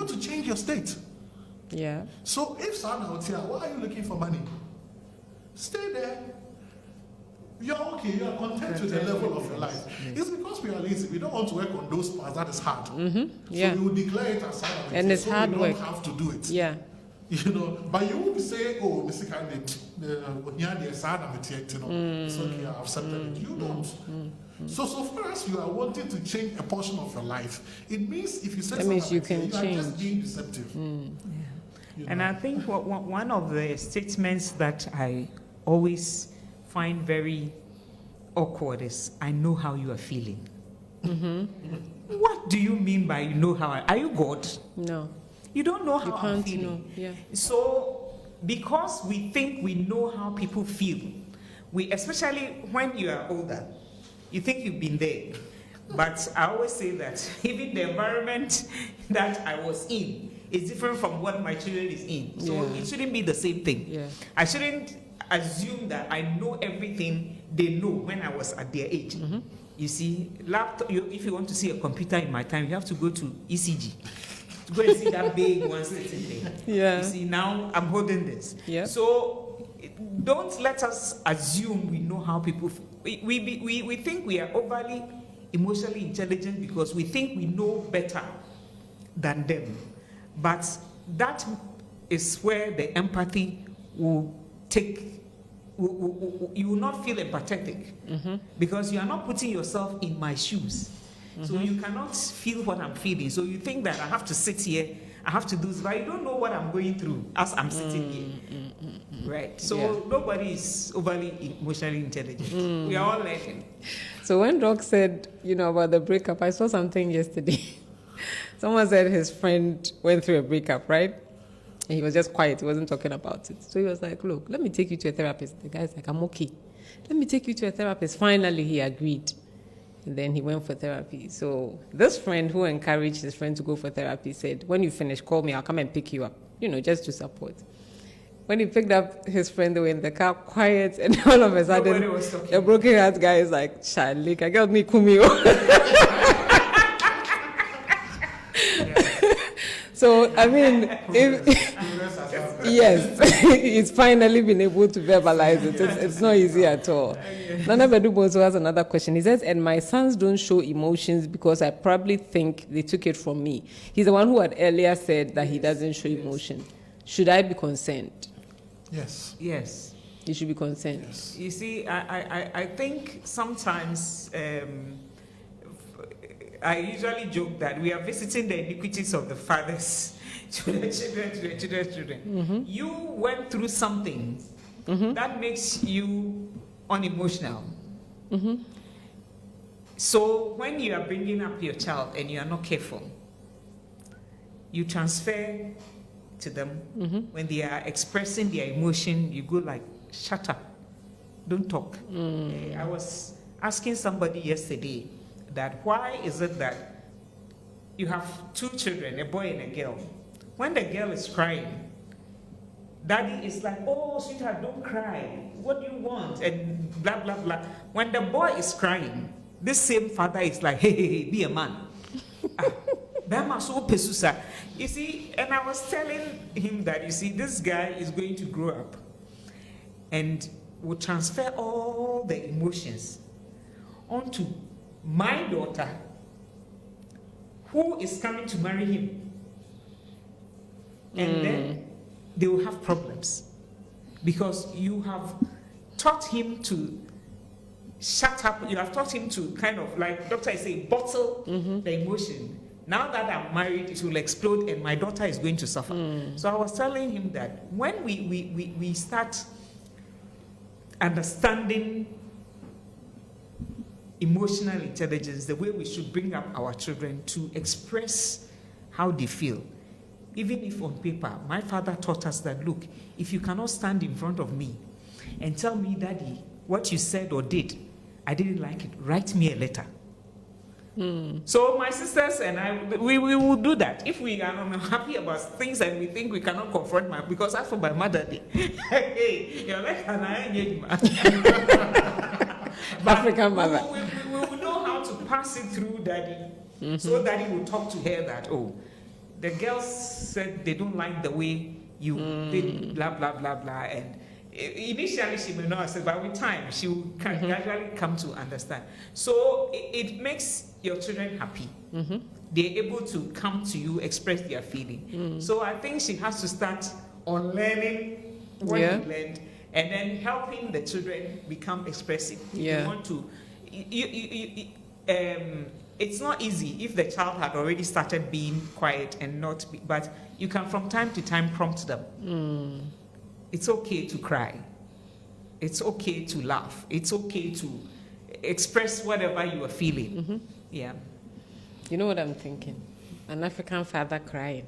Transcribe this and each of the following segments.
want to change your state. Yeah. So if Sana out here, why are you looking for money? Stay there. You're okay, you are content with the level of your life. Yes. It's because we are lazy. We don't want to work on those parts. That is hard. Yeah. So we will declare it as Sana. And it's so hard we work. don't have to do it. Yeah. You know, but you won't say, oh, Mr. Candidate, it's okay, I've accepted it. You don't. So far as you are wanting to change a portion of your life, it means if you say that means you can you change. are just being deceptive. Yeah. And I think one of the statements that I always find very awkward is, I know how you are feeling. What do you mean by you know how? Are you God? No. You don't know how you I'm can't feeling. know. Yeah. So because we think we know how people feel, we, especially when you are older, you think you've been there. But I always say that even the environment that I was in is different from what my children is in. So it shouldn't be the same thing. Yeah. I shouldn't assume that I know everything they know when I was at their age. You see, laptop, if you want to see a computer in my time, you have to go to ECG. To go and see that big one sitting there. Yeah. You see, now I'm holding this. Yeah. So don't let us assume we know how people feel. We think we are overly emotionally intelligent because we think we know better than them. But that is where the empathy will take, you will not feel empathetic because you are not putting yourself in my shoes. So you cannot feel what I'm feeling. So you think that I have to sit here, I have to do this, but you don't know what I'm going through as I'm sitting here. Right? So nobody is overly emotionally intelligent. We are all learning. So when Doc said, about the breakup, I saw something yesterday. Someone said his friend went through a breakup, right? And he was just quiet. He wasn't talking about it. So he was like, look, let me take you to a therapist. The guy's like, I'm okay. Let me take you to a therapist. Finally, he agreed. And then he went for therapy. So this friend who encouraged his friend to go for therapy said, when you finish, call me. I'll come and pick you up, just to support. When he picked up his friend, they were in the car quiet. And all of a sudden, the broken heart guy is like, Charlie, I got me Kumio. So, I mean, yes, he's finally been able to verbalize it. It's not easy at all. Nana Bedu also has another question. He says, and my sons don't show emotions because I probably think they took it from me. He's the one who had earlier said that he doesn't show emotion. Should I be concerned? Yes. Yes. You should be concerned. Yes. You see, I think sometimes I usually joke that we are visiting the iniquities of the fathers to the children. You went through something that makes you unemotional. So when you are bringing up your child and you are not careful, you transfer to them. When they are expressing their emotion, you go like, shut up, don't talk. I was asking somebody yesterday that why is it that you have two children, a boy and a girl? When the girl is crying, daddy is like, oh, sweetheart, don't cry. What do you want? And blah, blah, blah. When the boy is crying, this same father is like, hey, be a man. You see, and I was telling him that, you see, this guy is going to grow up and will transfer all the emotions onto my daughter, who is coming to marry him. And then they will have problems because you have taught him to shut up. You have taught him to kind of, like Doctor is saying, bottle the emotion. Now that I'm married, it will explode and my daughter is going to suffer. So I was telling him that when we start understanding emotional intelligence, the way we should bring up our children to express how they feel. Even if on paper, my father taught us that, look, if you cannot stand in front of me and tell me, Daddy, what you said or did, I didn't like it, write me a letter. So my sisters and I, we will do that. If we are not happy about things and we think we cannot confront because as for my mother, hey, you're like an African mother. We will know how to pass it through Daddy, so Daddy will talk to her that, oh, the girls said they don't like the way you did blah blah blah blah, and initially she may not accept, but with time she will gradually come to understand. So it makes your children happy. They're able to come to you, express their feeling. So I think she has to start on learning what you learned, and then helping the children become expressive. You want to, it's not easy if the child had already started being quiet and not, but you can from time to time prompt them. It's okay to cry. It's okay to laugh. It's okay to express whatever you are feeling. Yeah. You know what I'm thinking? An African father crying.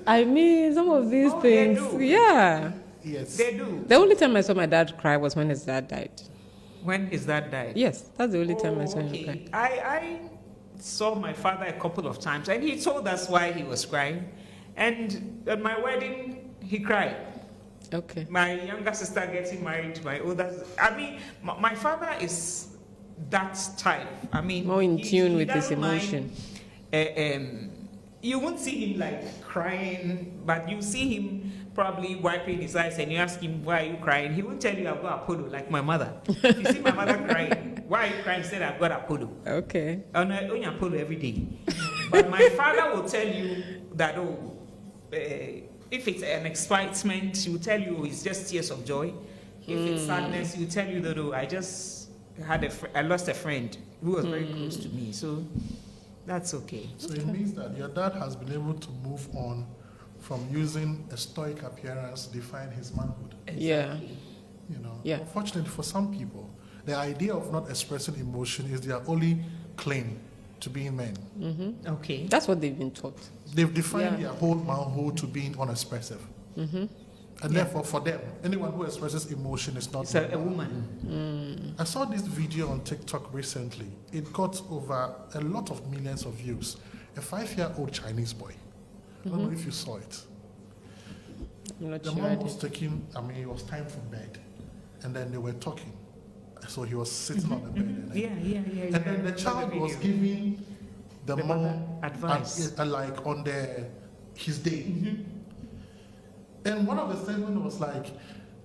I mean, some of these things. They do. Yeah. Yes. They do. The only time I saw my dad cry was when his dad died. When his dad died? Yes, that's the only time I saw him cry. I saw my father a couple of times, and he told us why he was crying. And at my wedding, he cried. Okay. My younger sister getting married to my older. I mean, my father is that type. I mean, more in tune with his doesn't emotion. You won't see him like crying, but you see him probably wiping his eyes, and you ask him, why are you crying? He won't tell you, I've got Apollo, like my mother. If you see my mother crying, why are you crying? He said, I've got Apollo. Okay. And I own Apollo every day. But my father will tell you that, if it's an excitement, he will tell you it's just tears of joy. If it's sadness, he will tell you that, I just I lost a friend who was very close to me. So that's okay. So it means that your dad has been able to move on from using a stoic appearance to define his manhood. Yeah. You know. Yeah. Unfortunately for some people, the idea of not expressing emotion is their only claim to being men. Okay. That's what they've been taught. They've defined their whole manhood to being unexpressive. And therefore, for them, anyone who expresses emotion is not It's a woman. I saw this video on TikTok recently. It got over a lot of millions of views. A 5-year-old Chinese boy. I don't know if you saw it. I'm not The sure. mom was taking, it was time for bed. And then they were talking. So he was sitting on the bed. And then, and then the child was giving the mom advice. like on his day. And one of the statements was like,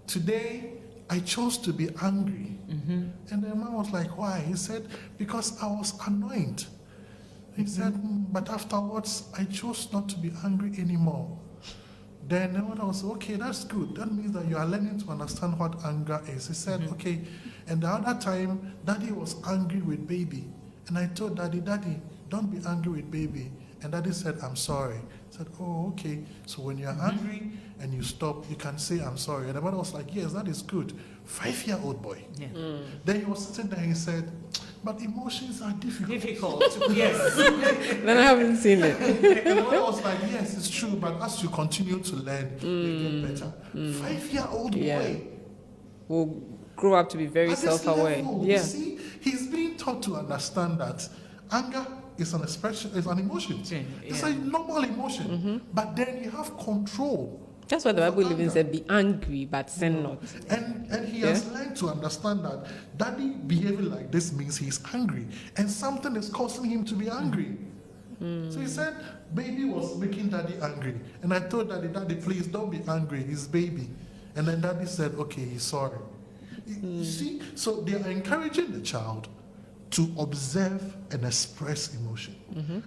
today I chose to be angry. And the man was like, why? He said, because I was annoyed. He said, but afterwards I chose not to be angry anymore. Then the mother was, okay, that's good. That means that you are learning to understand what anger is. He said, okay. And the other time, Daddy was angry with baby. And I told Daddy, don't be angry with baby. And Daddy said, I'm sorry. I said, oh, okay. So when you're angry and you stop, you can say, I'm sorry. And the mother was like, yes, that is good. 5-year-old boy. Yeah. Then he was sitting there and he said, but emotions are difficult. Yes. Then I haven't seen it. And the mother was like, yes, it's true, but as you continue to learn, you get better. 5-year-old boy. Will grow up to be very At this self-aware. level, Yeah. You see, he's being taught to understand that anger is an expression, is an emotion. It's a normal emotion. But then you have control. That's why the Bible even said, be angry, but sin not. And he has learned to understand that Daddy behaving like this means he's angry. And something is causing him to be angry. So he said, baby was making Daddy angry. And I told Daddy, please don't be angry, he's baby. And then Daddy said, okay, he's sorry. You see, so they are encouraging the child to observe and express emotion.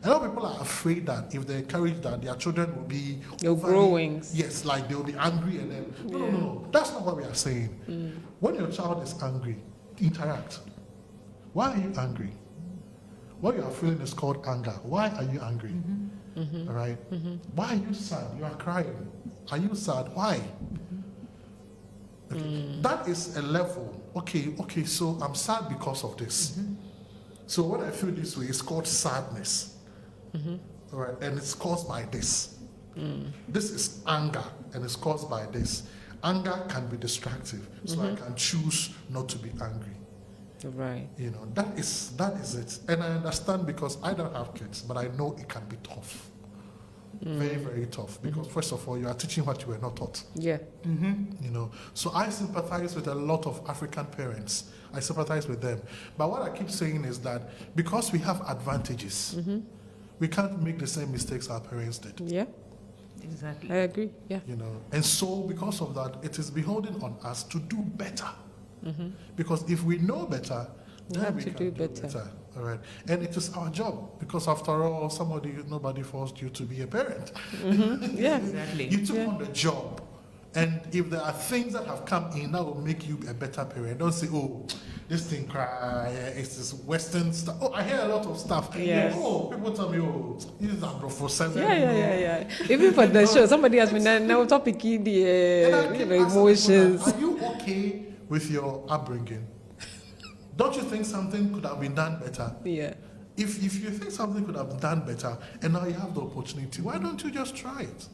A lot of people are afraid that if they encourage that, their children will be They'll grow wings. Yes, like they'll be angry and then no. That's not what we are saying. When your child is angry, interact. Why are you angry? What you are feeling is called anger. Why are you angry? All right. Why are you sad? You are crying. Are you sad? Why? Okay. That is a level. Okay, so I'm sad because of this. So when I feel this way, it's called sadness. All right, and it's caused by this. This is anger, and it's caused by this. Anger can be destructive, so I can choose not to be angry. Right. You know, that is it. And I understand because I don't have kids, but I know it can be tough. Very, very tough. Because first of all, you are teaching what you were not taught. Yeah. You know, so I sympathize with a lot of African parents. I sympathize with them. But what I keep saying is that because we have advantages, We can't make the same mistakes our parents did. Yeah, Exactly. I agree. Yeah. You know, and so because of that, it is beholden on us to do better. Because if we know better, We then have we to can do better. All right, and it is our job because after all, nobody forced you to be a parent. Yeah. Exactly. You took Yeah. on the job. And if there are things that have come in that will make you a better parent, don't say, oh, this thing cry, it's this Western stuff. Oh, I hear a lot of stuff. Yes. Oh, people tell me, oh, this is Abro for 7. Yeah. Even for the show, somebody asked me, now topic in And I the keep asking emotions. people, are you okay with your upbringing? Don't you think something could have been done better? Yeah. If you think something could have been done better and now you have the opportunity, why don't you just try it?